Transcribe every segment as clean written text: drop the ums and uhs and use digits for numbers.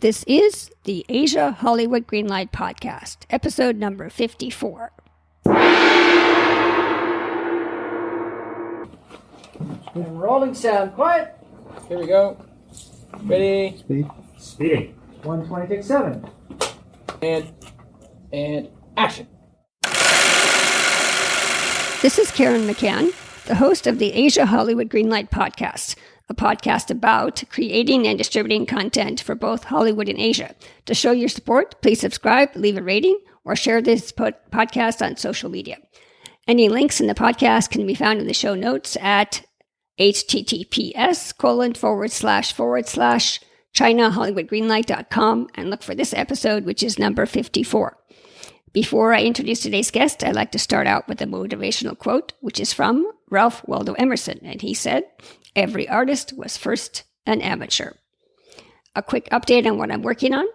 This is the Asia Hollywood Greenlight podcast, episode number 54. And rolling sound. Quiet. Here we go. Ready? Speeding. 120, take 7. And action. This is Caryn McCann, the host of the Asia Hollywood Greenlight podcast, a podcast about creating and distributing content for both Hollywood and Asia. To show your support, please subscribe, leave a rating, or share this podcast on social media. Any links in the podcast can be found in the show notes at https://chinahollywoodgreenlight.com and look for this episode, which is number 54. Before I introduce today's guest, I'd like to start out with a motivational quote, which is from Ralph Waldo Emerson, and he said, "Every artist was first an amateur." A quick update on what I'm working on.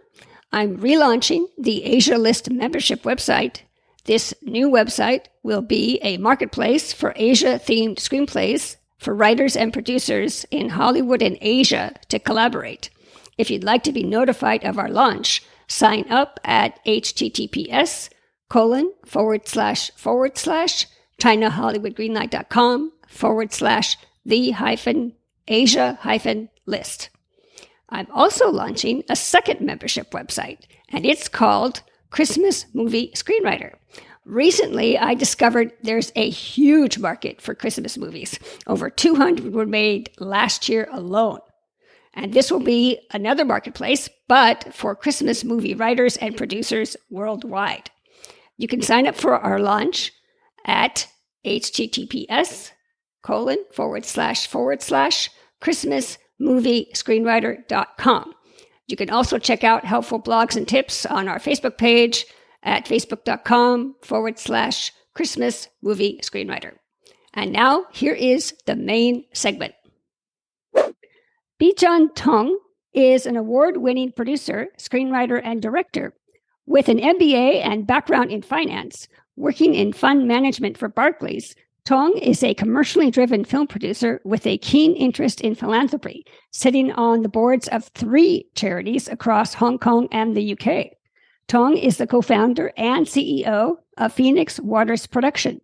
I'm relaunching the Asia List membership website. This new website will be a marketplace for Asia-themed screenplays for writers and producers in Hollywood and Asia to collaborate. If you'd like to be notified of our launch, sign up at https://chinahollywoodgreenlight.com/the-Asia-list. I'm also launching a second membership website, and it's called Christmas Movie Screenwriter. Recently, I discovered there's a huge market for Christmas movies. Over 200 were made last year alone. And this will be another marketplace, but for Christmas movie writers and producers worldwide. You can sign up for our launch at https://christmasmoviescreenwriter.com. You can also check out helpful blogs and tips on our Facebook page at facebook.com/Christmas movie screenwriter. And now here is the main segment. Bizhan Tong is an award-winning producer, screenwriter, and director. With an MBA and background in finance, working in fund management for Barclays, Tong is a commercially driven film producer with a keen interest in philanthropy, sitting on the boards of 3 charities across Hong Kong and the UK. Tong is the co-founder and CEO of Phoenix Waters Production,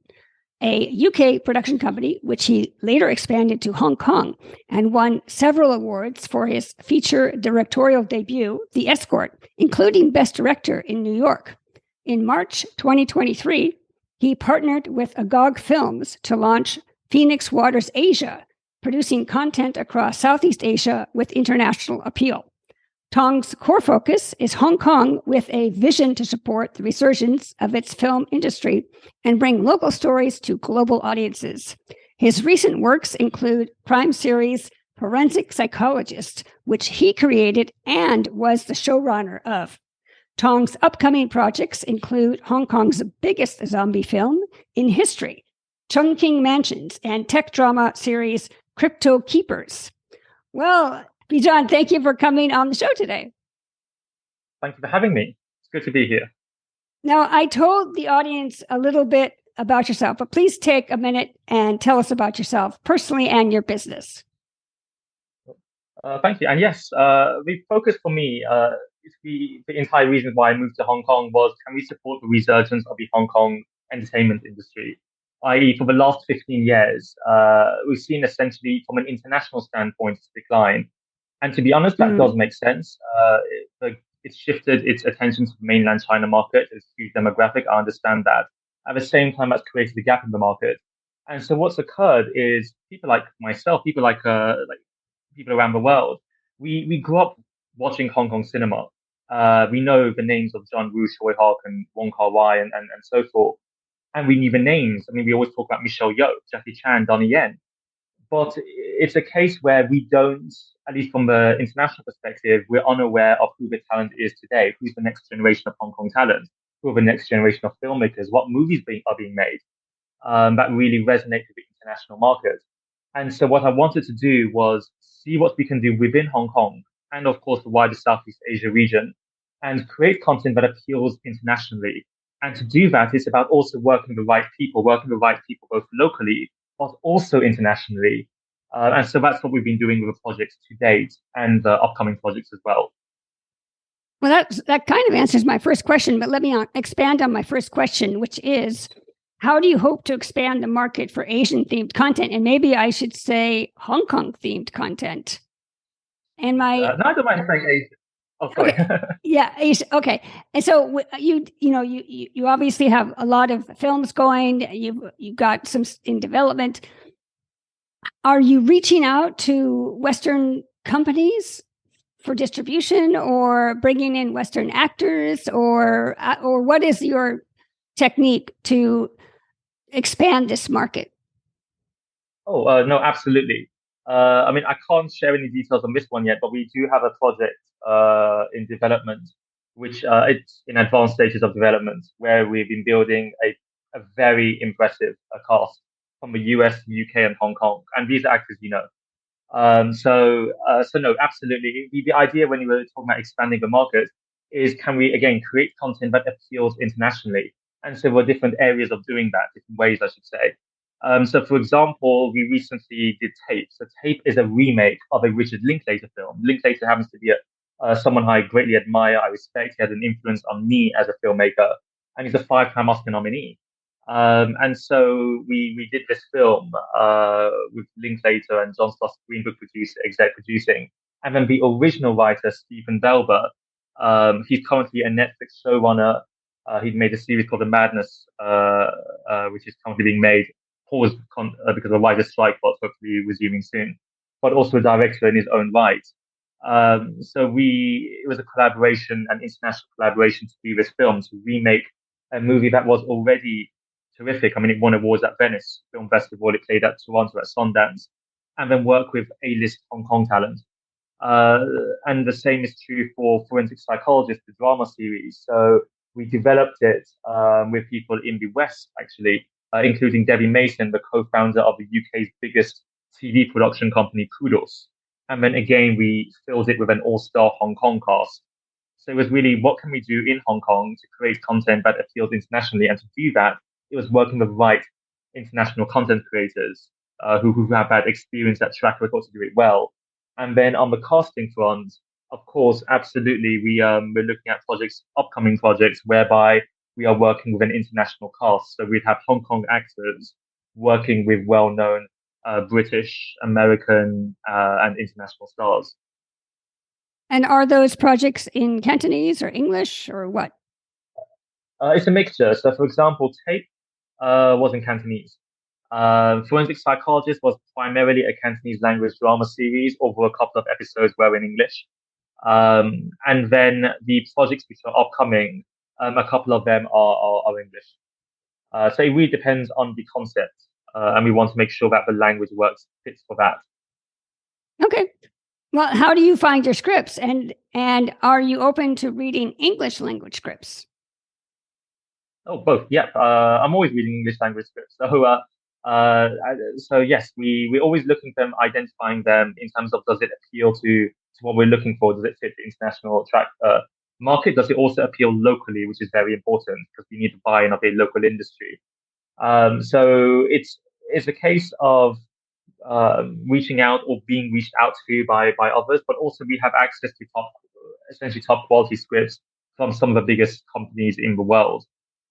a UK production company which he later expanded to Hong Kong and won several awards for his feature directorial debut, The Escort, including Best Director in New York. In March 2023, he partnered with Agog Films to launch Phoenix Waters Asia, producing content across Southeast Asia with international appeal. Tong's core focus is Hong Kong with a vision to support the resurgence of its film industry and bring local stories to global audiences. His recent works include crime series Forensic Psychologist, which he created and was the showrunner of. Tong's upcoming projects include Hong Kong's biggest zombie film in history, Chungking Mansions, and tech drama series Crypto Keepers. Well, Bizhan, thank you for coming on the show today. Thank you for having me. It's good to be here. Now, I told the audience a little bit about yourself, but please take a minute and tell us about yourself personally and your business. Thank you. And yes, the focus for me, the entire reason why I moved to Hong Kong was, can we support the resurgence of the Hong Kong entertainment industry? I.e., for the last 15 years, we've seen essentially from an international standpoint its decline. And to be honest, that does make sense. It's shifted its attention to the mainland China market. It's a huge demographic. I understand that. At the same time, that's created a gap in the market. And so what's occurred is people like myself, people like people around the world, we grew up watching Hong Kong cinema. We know the names of John Woo, Choi Hock, and Wong Kar-wai, and so forth. And we knew the names. I mean, we always talk about Michelle Yeoh, Jackie Chan, Donnie Yen. But it's a case where we don't, at least from the international perspective, we're unaware of who the talent is today, who's the next generation of Hong Kong talent, who are the next generation of filmmakers, what movies are being made that really resonate with the international market. And so what I wanted to do was see what we can do within Hong Kong and, of course, the wider Southeast Asia region and create content that appeals internationally. And to do that, it's about also working with the right people both locally but also internationally. And so that's what we've been doing with the projects to date and the upcoming projects as well. that kind of answers my first question, but let me expand on my first question, which is, how do you hope to expand the market for Asian-themed content? And maybe I should say Hong Kong-themed content. And No, I don't mind saying Asian. Oh, sorry. Okay. Yeah. Okay. And so you obviously have a lot of films going. You've got some in development. Are you reaching out to Western companies for distribution, or bringing in Western actors, or what is your technique to expand this market? Oh, no, absolutely. I mean, I can't share any details on this one yet, but we do have a project in development, which it's in advanced stages of development, where we've been building a very impressive cast from the US, UK, and Hong Kong. And these are actors, so no, absolutely. The idea when you were talking about expanding the market is, can we again create content that appeals internationally? And so there are different areas of doing that, different ways, I should say. So for example, we recently did Tape. So Tape is a remake of a Richard Linklater film. Linklater happens to be someone I greatly admire, I respect. He had an influence on me as a filmmaker, and he's a five-time Oscar nominee. And so we did this film with Linklater and John Sloss, Green Book producer, exec producing, and then the original writer Stephen Belber. He's currently a Netflix showrunner. He made a series called The Madness, which is currently being made, paused because of a writer's strike, but hopefully resuming soon. But also a director in his own right. So it was a collaboration, an international collaboration, to do this film, to remake a movie that was already terrific. I mean, it won awards at Venice Film Festival. It played at Toronto, at Sundance, and then work with A-list Hong Kong talent. And the same is true for Forensic Psychologist, the drama series. So we developed it with people in the West, actually, including Debbie Mason, the co-founder of the UK's biggest TV production company, Kudos. And then again, we filled it with an all-star Hong Kong cast. So it was really, what can we do in Hong Kong to create content that appeals internationally? And to do that, it was working with the right international content creators who have that experience, that track record to do it well. And then on the casting front, of course, absolutely, we're looking at upcoming projects, whereby we are working with an international cast. So we'd have Hong Kong actors working with well-known British, American, and international stars. And are those projects in Cantonese or English or what? It's a mixture. So, for example, Tape was in Cantonese. Forensic Psychologist was primarily a Cantonese language drama series, although a couple of episodes were in English. And then the projects which are upcoming, a couple of them are English. So it really depends on the concept, and we want to make sure that the language fits for that. Okay. Well, how do you find your scripts, and are you open to reading English language scripts? Oh, both. Yeah, I'm always reading English language scripts. So yes, we're always looking for them, identifying them in terms of, does it appeal to what we're looking for? Does it fit the international market? Does it also appeal locally, which is very important because we need to buy in of a local industry. So it's a case of reaching out or being reached out to by others, but also we have access to essentially top quality scripts from some of the biggest companies in the world.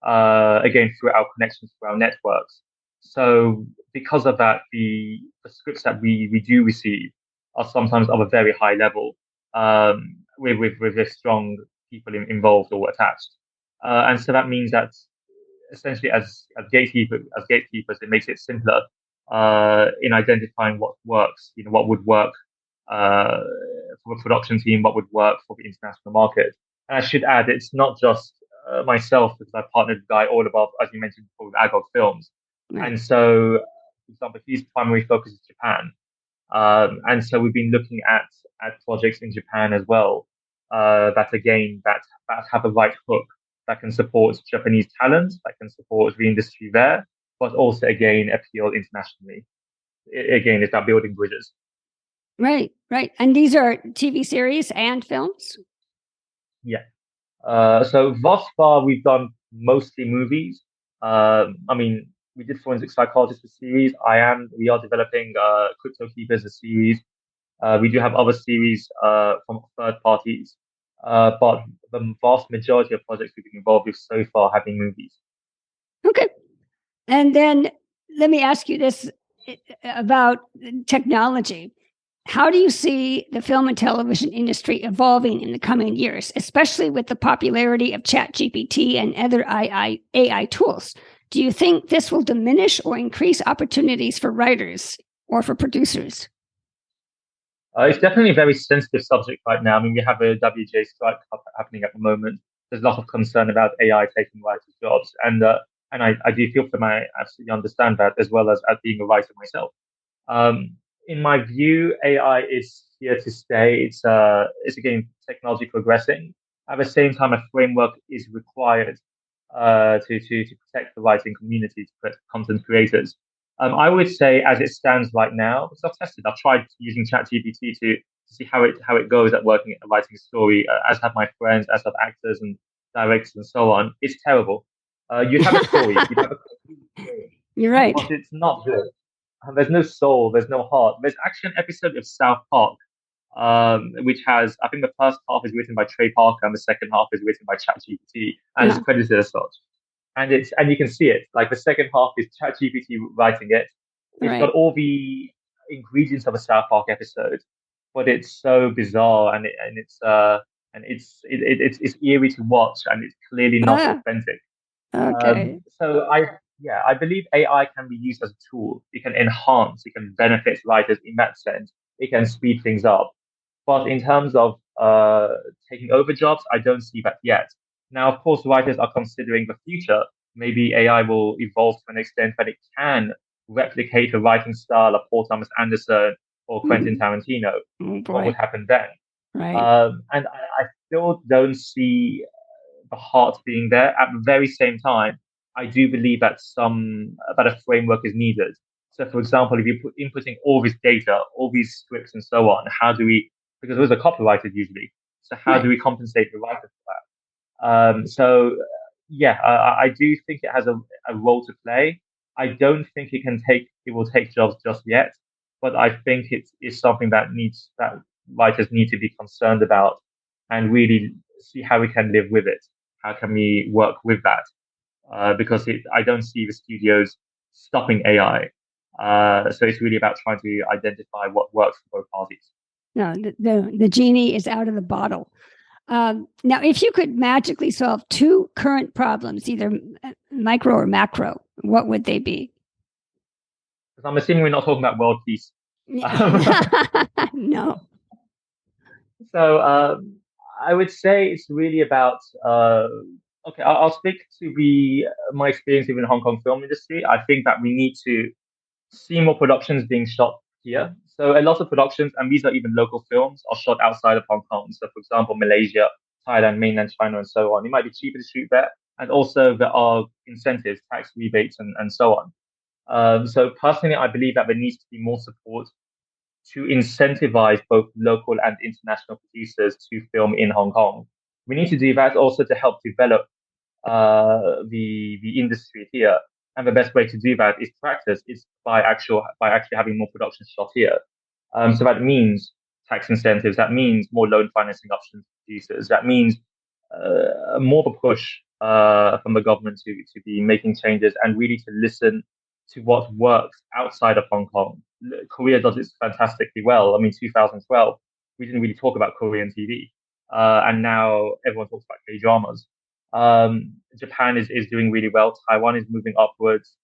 Again, through our connections, through our networks. So because of that, the scripts that we do receive are sometimes of a very high level, with very strong people involved or attached. And so that means that essentially as gatekeepers, it makes it simpler in identifying what works, what would work for a production team, what would work for the international market. And I should add, it's not just myself, because I partnered with Guy all above, as you mentioned before, with Agog Films. Right. And so, for example, his primary focus is Japan. And so we've been looking at projects in Japan as well, that have the right hook, that can support Japanese talent, that can support the industry there, but also, again, appeal internationally. Again, it's about building bridges. Right. And these are TV series and films? Yeah. So thus far, we've done mostly movies. I mean, we did Forensic Psychologist, a series. We are developing Crypto Keepers, a series. We do have other series from third parties. But the vast majority of projects we've been involved with so far have been movies. Okay. And then let me ask you this about technology. How do you see the film and television industry evolving in the coming years, especially with the popularity of ChatGPT and other AI tools? Do you think this will diminish or increase opportunities for writers or for producers? It's definitely a very sensitive subject right now. I mean, we have a WGA strike happening at the moment. There's a lot of concern about AI taking writers' jobs, and I do feel for them. I absolutely understand that, as well as being a writer myself. Um, in my view, AI is here to stay. It's again technology progressing. At the same time, a framework is required to protect the writing community, to protect content creators. I would say, as it stands right now, because I've tested, I've tried using ChatGPT to see how it goes at working at writing a story, as have my friends, as have actors and directors and so on. It's terrible. You have a story, you have a complete story, You're right. but it's not good. And there's no soul, there's no heart. There's actually an episode of South Park, which has, I think the first half is written by Trey Parker and the second half is written by ChatGPT and it's credited as such. And you can see it. Like the second half is ChatGPT writing it. It's got all the ingredients of a South Park episode, but it's so bizarre and it's eerie to watch and it's clearly not authentic. Okay. I believe AI can be used as a tool. It can enhance, it can benefit writers in that sense. It can speed things up. But in terms of taking over jobs, I don't see that yet. Now, of course, writers are considering the future. Maybe AI will evolve to an extent that it can replicate the writing style of Paul Thomas Anderson or Quentin Tarantino. What would happen then? Right. And I still don't see the heart being there. At the very same time, I do believe that a framework is needed. So, for example, if you're inputting all this data, all these scripts, and so on, how do we? Because there's a copywriter usually. So, how do we compensate the writer for that? I do think it has a role to play. I don't think it will take jobs just yet, but I think it is something that writers need to be concerned about and really see how we can live with it. How can we work with that? Because I don't see the studios stopping AI. So it's really about trying to identify what works for both parties. No, the genie is out of the bottle. Now, if you could magically solve two current problems, either micro or macro, what would they be? Because I'm assuming we're not talking about world peace. No. So I would say it's really about. Okay, I'll speak to my experience in the Hong Kong film industry. I think that we need to see more productions being shot here. So a lot of productions, and these are even local films, are shot outside of Hong Kong. So, for example, Malaysia, Thailand, mainland China, and so on. It might be cheaper to shoot there, and also there are incentives, tax rebates, and so on. So personally, I believe that there needs to be more support to incentivize both local and international producers to film in Hong Kong. We need to do that also to help develop the industry here. And the best way to do that is practice is by actually having more production shot here. So that means tax incentives. That means more loan financing options for producers. That means more of a push from the government to be making changes and really to listen to what works outside of Hong Kong. Korea does it fantastically well. I mean, 2012, we didn't really talk about Korean TV, and now everyone talks about K-dramas. Japan is doing really well. Taiwan is moving upwards.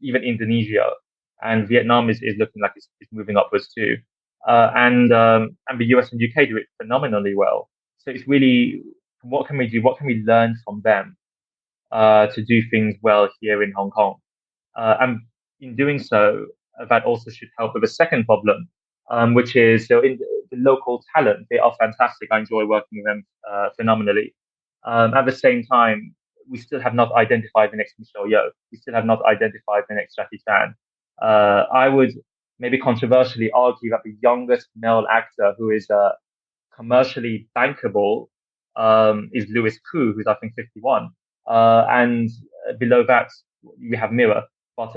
Even Indonesia and Vietnam is looking like it's moving upwards too. And the US and UK do it phenomenally well. So it's really what can we do? What can we learn from them to do things well here in Hong Kong? And in doing so, that also should help with the second problem, which is so in the local talent. They are fantastic. I enjoy working with them phenomenally. At the same time, we still have not identified the next Michelle Yeoh. We still have not identified the next Jackie Chan. I would maybe controversially argue that the youngest male actor who is commercially bankable is Louis Koo, who's I think 51. And below that, we have Mirror. But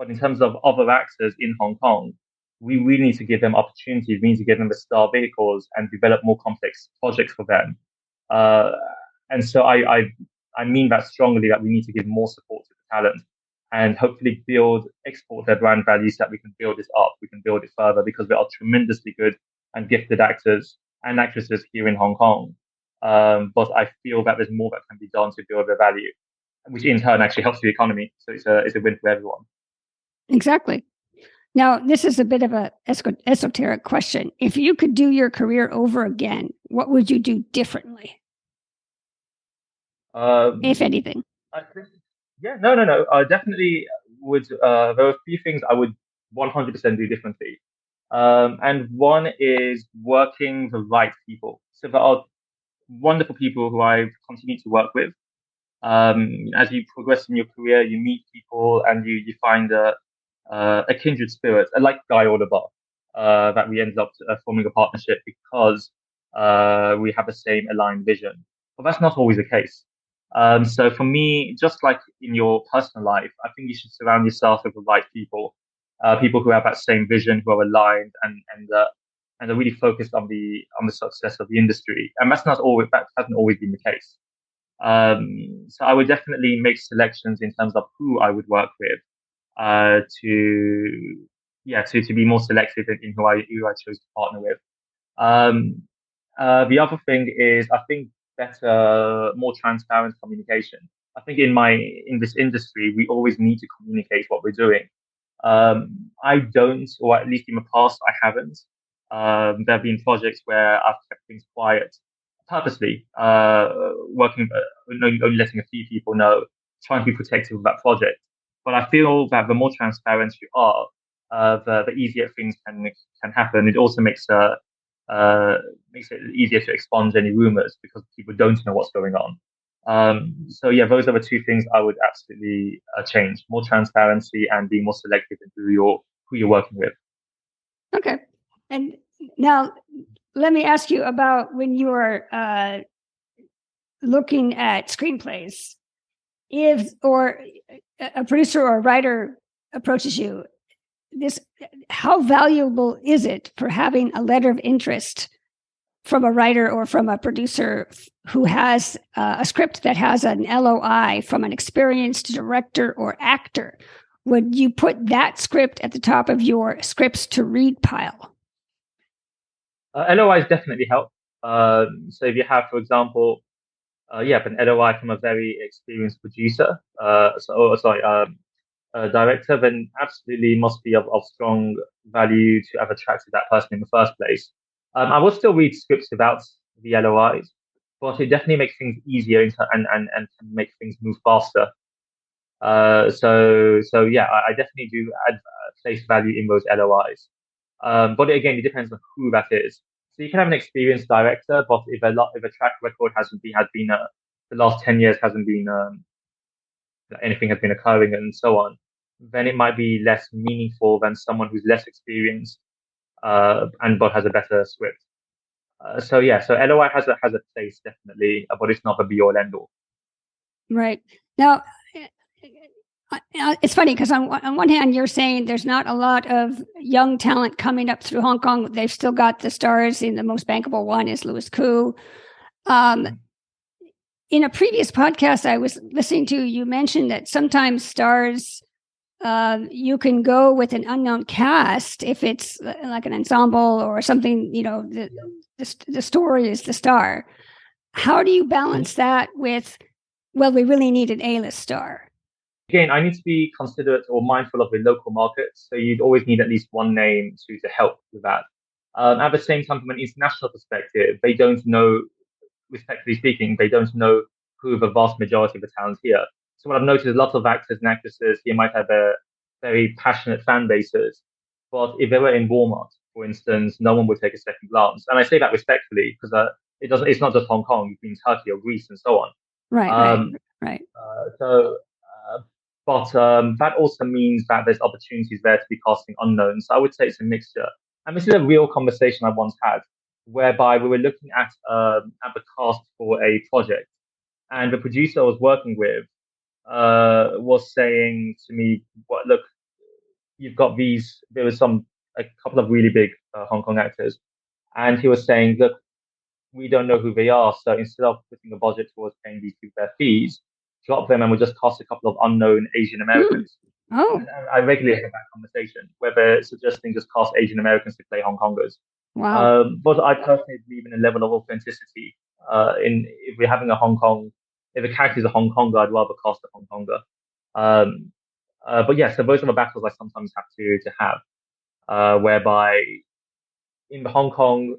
in terms of other actors in Hong Kong, we really need to give them opportunities. We need to give them the star vehicles and develop more complex projects for them. Uh, and so I mean that strongly, that we need to give more support to the talent and hopefully export their brand values so that we can build this up, we can build it further, because there are tremendously good and gifted actors and actresses here in Hong Kong. But I feel that there's more that can be done to build their value, which in turn actually helps the economy. So it's a win for everyone. Exactly. Now, this is a bit of a esoteric question. If you could do your career over again, what would you do differently, if anything? I think, yeah, no. I definitely would. There are a few things I would 100% do differently. And one is working the right people. So there are wonderful people who I've continued to work with. As you progress in your career, you meet people and you find a kindred spirit, like Guy Oliver, that we ended up forming a partnership because we have the same aligned vision. But that's not always the case. So for me, just like in your personal life, I think you should surround yourself with the right people, people who have that same vision, who are aligned and are really focused on the success of the industry. And that hasn't always been the case. So I would definitely make selections in terms of who I would work with, to be more selective in who I chose to partner with. Um, the other thing is, I think, better, more transparent communication. I think in this industry, we always need to communicate what we're doing. I don't, or at least in the past, I haven't. There have been projects where I've kept things quiet purposely, working, only letting a few people know, trying to be protective of that project. But I feel that the more transparent you are, the easier things can happen. It also makes it easier to expunge any rumors because people don't know what's going on. So yeah, those are the two things I would absolutely change: more transparency and be more selective in who you're working with. Okay. And now let me ask you about when you are looking at screenplays. If or a producer or a writer approaches you, how valuable is it for having a letter of interest from a writer or from a producer who has a script that has an LOI from an experienced director or actor? Would you put that script at the top of your scripts to read pile? LOIs definitely help. So if you have, for example, an LOI from a very experienced producer, director, then absolutely must be of strong value to have attracted that person in the first place. I will still read scripts without the LOIs, but it definitely makes things easier and can make things move faster. So yeah, I definitely do place value in those LOIs. But again, it depends on who that is. So you can have an experienced director, but if a track record the last 10 years hasn't been anything has been occurring and so on, then it might be less meaningful than someone who's less experienced and but has a better script. So yeah, so LOI has a place definitely, but it's not the be all end all. Right. Now, it's funny because on one hand, you're saying there's not a lot of young talent coming up through Hong Kong. They've still got the stars. In the most bankable one is Louis Koo. In a previous podcast I was listening to, you mentioned that sometimes stars, you can go with an unknown cast if it's like an ensemble or something. The story is the star. How do you balance that with, well, we really need an A-list star? Again, I need to be considerate or mindful of the local markets. So you'd always need at least one name to help with that. At the same time, from an international perspective, they don't know, respectfully speaking, they don't know who the vast majority of the talent here. So what I've noticed, a lot of actors and actresses here might have a very passionate fan bases, but if they were in Walmart, for instance, no one would take a second glance. And I say that respectfully because it's not just Hong Kong, you've been Turkey or Greece and so on. Right. So, but that also means that there's opportunities there to be casting unknowns. So I would say it's a mixture. And this is a real conversation I once had, whereby we were looking at the cast for a project, and the producer I was working with was saying to me, "Well, look, you've got these." There was a couple of really big Hong Kong actors, and he was saying, "Look, we don't know who they are. So instead of putting a budget towards paying these people their fees, drop them and we'll just cast a couple of unknown Asian Mm. Americans. Oh, And I regularly have that conversation where they're suggesting just cast Asian Americans to play Hong Kongers. wow. But I personally believe in a level of authenticity. In if we're having a Hong Kong, if a character is a Hong Konger, I'd rather cast a Hong Konger. Um, but yeah, so those are the battles I sometimes have to have, whereby in Hong Kong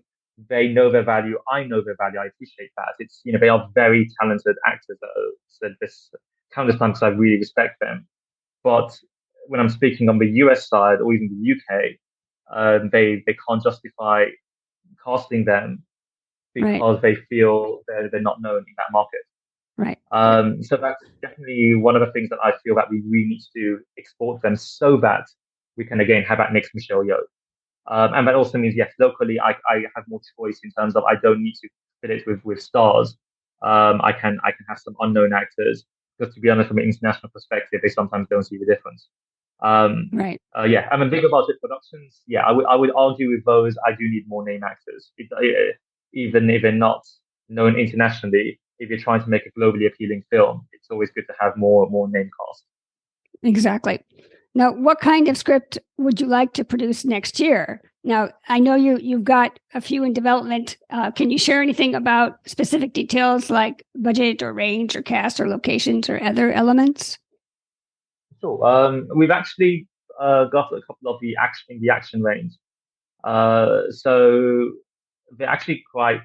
they know their value, I know their value, I appreciate that. It's they are very talented actors. I've said this countless times because I really respect them. But when I'm speaking on the US side or even the UK, they can't justify casting them Right, because they feel they're not known in that market. right, So that's definitely one of the things that I feel that we really need to export them so that we can again have that next Michelle Yeoh. And that also means yes, locally I have more choice in terms of I don't need to fit it with stars. I can have some unknown actors because to be honest, from an international perspective, they sometimes don't see the difference. Um, right. yeah, I mean bigger budget productions. Yeah, I would argue with those. I do need more name actors, even if they're not known internationally. If you're trying to make a globally appealing film, it's always good to have more name cast. Exactly. Now, what kind of script would you like to produce next year? Now, I know you've got a few in development. Can you share anything about specific details like budget or range or cast or locations or other elements? Sure. We've actually got a couple of the action range. So they're actually quite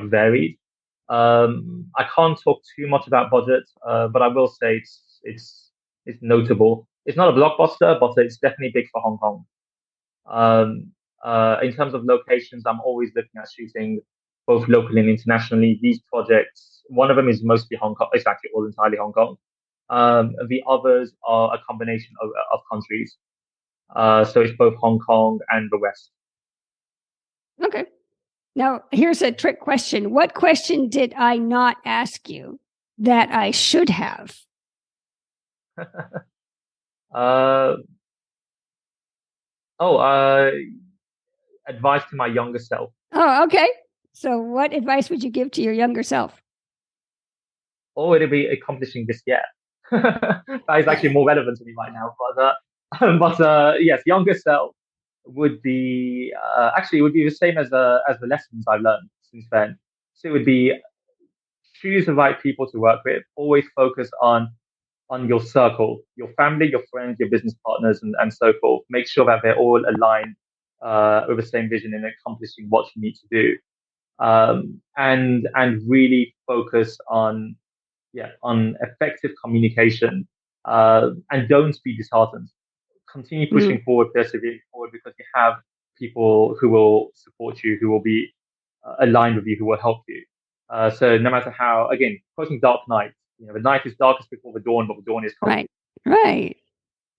varied. I can't talk too much about budget, but I will say it's notable. It's not a blockbuster, but it's definitely big for Hong Kong. In terms of locations, I'm always looking at shooting both locally and internationally. These projects, one of them is mostly Hong Kong. It's actually all entirely Hong Kong. The others are a combination of countries. So it's both Hong Kong and the West. Okay. Now, here's a trick question. What question did I not ask you that I should have? Uh, oh, advice to my younger self. Oh, okay. So, what advice would you give to your younger self? Oh, it'll be accomplishing this year. That is actually more relevant to me right now. But yes, younger self would be actually it would be the same as the lessons I've learned since then. So it would be choose the right people to work with. Always focus on your circle, your family, your friends, your business partners, and so forth. Make sure that they're all aligned with the same vision in accomplishing what you need to do. And really focus on effective communication, and don't be disheartened. Continue Mm, pushing forward, persevering forward, because you have people who will support you, who will be aligned with you, who will help you. So no matter how, again, quoting Dark Knight, the night is darkest before the dawn, but the dawn is coming. right,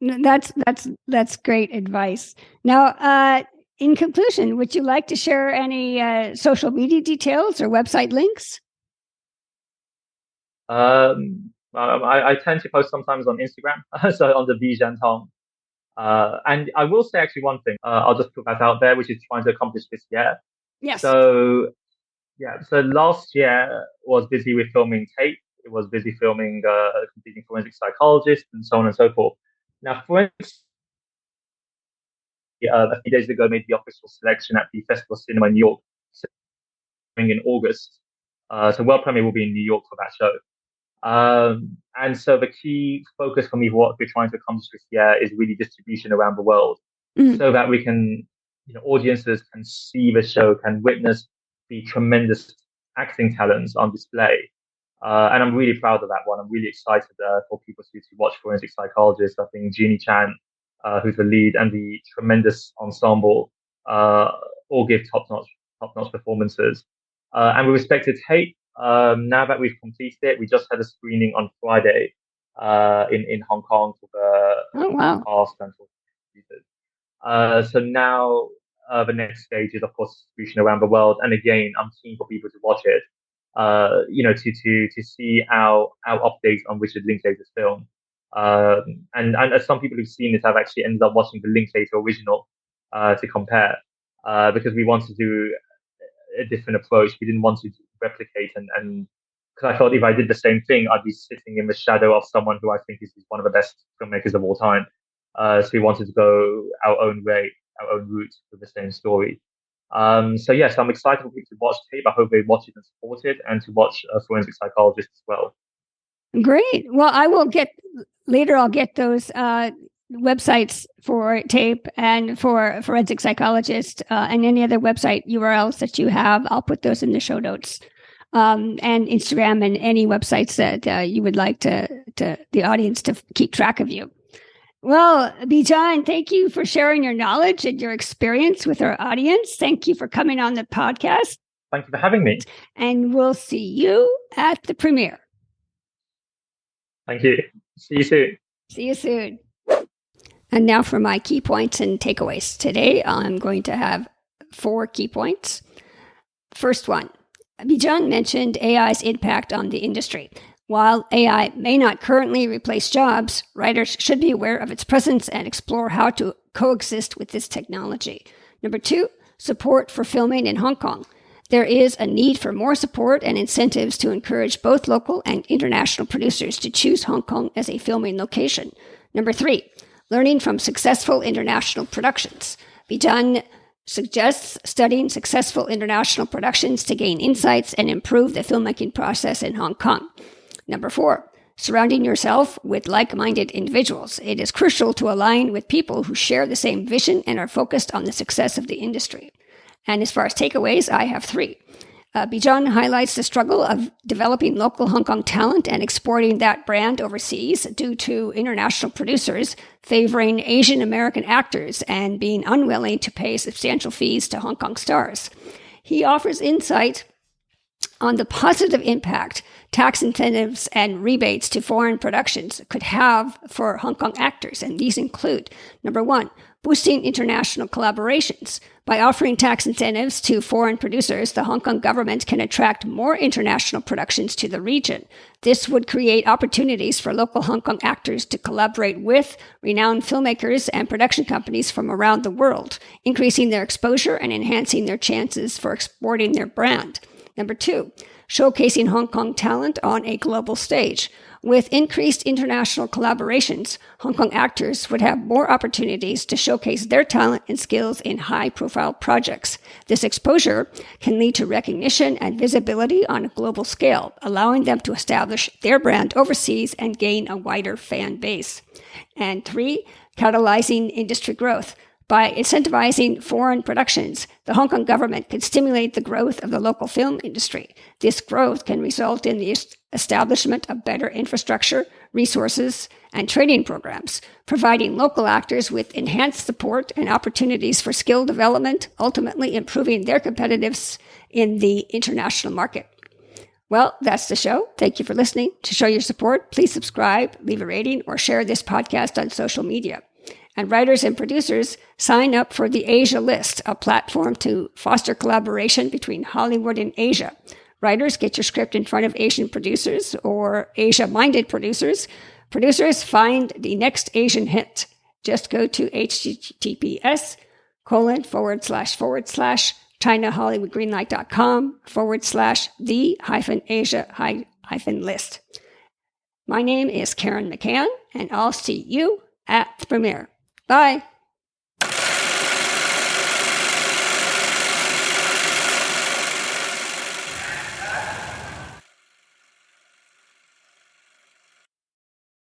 right. That's great advice. Now, in conclusion, would you like to share any social media details or website links? I tend to post sometimes on Instagram, so on the Bizhan Tong. And I will say actually one thing, I'll just put that out there, which is trying to accomplish this year. Yes. So yeah, so last year was busy with filming Tape. It was busy filming completing Forensic Psychologist and so on and so forth. Now, Forensic a few days ago made the official selection at the Festival Cinema in New York, in August. So world premiere will be in New York for that show. And so the key focus for me, what we're trying to accomplish this year, is really distribution around the world, Mm, so that we can, audiences can see the show, can witness the tremendous acting talents on display. And I'm really proud of that one. I'm really excited for people to watch Forensic Psychologist. I think Jeannie Chan, who's the lead, and the tremendous ensemble, all give top-notch performances. And with respect to Tape, now that we've completed it, we just had a screening on Friday in Hong Kong for oh, for the wow. cast and for the so now the next stage is, of course, distribution around the world. And again, I'm keen for people to watch it. To see our updates on Richard Linklater's film. And as some people who've seen it have actually ended up watching the Linklater original to compare, because we want to do a different approach. We didn't want to replicate, and because I thought if I did the same thing, I'd be sitting in the shadow of someone who I think is one of the best filmmakers of all time. So we wanted to go our own way, our own route with the same story. So yes, I'm excited for people to watch tape. I hope they watch it and support it, and to watch Forensic Psychologist as well. Great. Well, I will get later. I'll get those websites for tape and for Forensic Psychologist and any other website URLs that you have. I'll put those in the show notes. And Instagram and any websites that you would like to the audience to keep track of you. Well, Bizhan, thank you for sharing your knowledge and your experience with our audience. Thank you for coming on the podcast. Thank you for having me. And we'll see you at the premiere. Thank you. See you soon. See you soon. And now for my key points and takeaways. Today, I'm going to have 4 key points. First one, Bizhan mentioned AI's impact on the industry. While AI may not currently replace jobs, writers should be aware of its presence and explore how to coexist with this technology. Number 2, support for filming in Hong Kong. There is a need for more support and incentives to encourage both local and international producers to choose Hong Kong as a filming location. Number 3, learning from successful international productions. Bizhan suggests studying successful international productions to gain insights and improve the filmmaking process in Hong Kong. Number 4, surrounding yourself with like-minded individuals. It is crucial to align with people who share the same vision and are focused on the success of the industry. And as far as takeaways, I have 3. Bizhan highlights the struggle of developing local Hong Kong talent and exporting that brand overseas due to international producers favoring Asian American actors and being unwilling to pay substantial fees to Hong Kong stars. He offers insight on the positive impact tax incentives and rebates to foreign productions could have for Hong Kong actors, and these include, number 1, boosting international collaborations. By offering tax incentives to foreign producers, the Hong Kong government can attract more international productions to the region. This would create opportunities for local Hong Kong actors to collaborate with renowned filmmakers and production companies from around the world, increasing their exposure and enhancing their chances for exporting their brand. Number 2, showcasing Hong Kong talent on a global stage. With increased international collaborations, Hong Kong actors would have more opportunities to showcase their talent and skills in high-profile projects. This exposure can lead to recognition and visibility on a global scale, allowing them to establish their brand overseas and gain a wider fan base. And 3, catalyzing industry growth. By incentivizing foreign productions, the Hong Kong government could stimulate the growth of the local film industry. This growth can result in the establishment of better infrastructure, resources, and training programs, providing local actors with enhanced support and opportunities for skill development, ultimately improving their competitiveness in the international market. Well, that's the show. Thank you for listening. To show your support, please subscribe, leave a rating, or share this podcast on social media. And writers and producers, sign up for the Asia List, a platform to foster collaboration between Hollywood and Asia. Writers, get your script in front of Asian producers or Asia-minded producers. Producers, find the next Asian hit. Just go to https://ChinaHollywoodGreenlight.com/the-Asia-list. My name is Caryn McCann, and I'll see you at the premiere. Bye.